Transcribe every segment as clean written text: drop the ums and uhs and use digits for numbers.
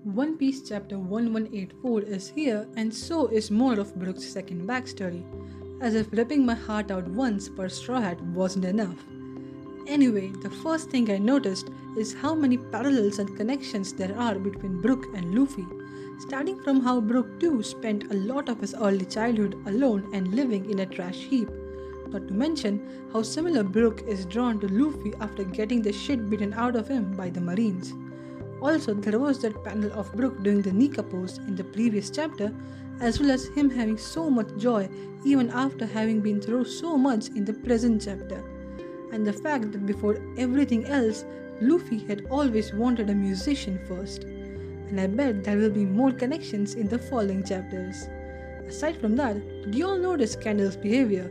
One Piece chapter 1184 is here, and so is more of Brook's second backstory, as if ripping my heart out once for Strawhat wasn't enough. Anyway, the first thing I noticed is how many parallels and connections there are between Brook and Luffy, starting from how Brook too spent a lot of his early childhood alone and living in a trash heap. Not to mention how similar Brook is drawn to Luffy after getting the shit beaten out of him by the Marines. Also, there was that panel of Brook doing the Nika pose in the previous chapter, as well as him having so much joy even after having been through so much in the present chapter. And the fact that before everything else, Luffy had always wanted a musician first. And I bet there will be more connections in the following chapters. Aside from that, did you all notice Candle's behavior?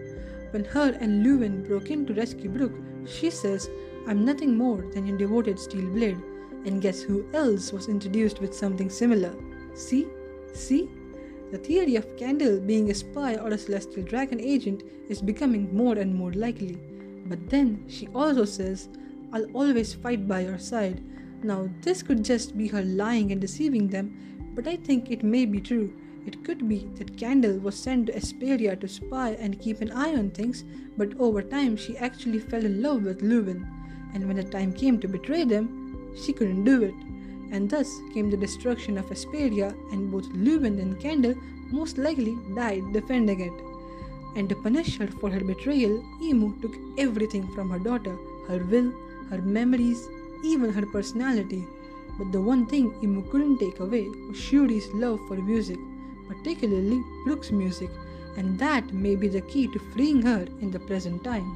When her and Lewin broke in to rescue Brook, she says, "I'm nothing more than your devoted steel blade." And guess who else was introduced with something similar? See? See? The theory of Candle being a spy or a celestial dragon agent is becoming more and more likely. But then she also says, "I'll always fight by your side." Now this could just be her lying and deceiving them, but I think it may be true. It could be that Candle was sent to Esperia to spy and keep an eye on things, but over time she actually fell in love with Lewin, and when the time came to betray them, she couldn't do it. And thus came the destruction of Esperia, and both Lewin and Candle most likely died defending it. And to punish her for her betrayal, Emu took everything from her daughter, her will, her memories, even her personality. But the one thing Emu couldn't take away was Shuri's love for music, particularly Brook's music, and that may be the key to freeing her in the present time.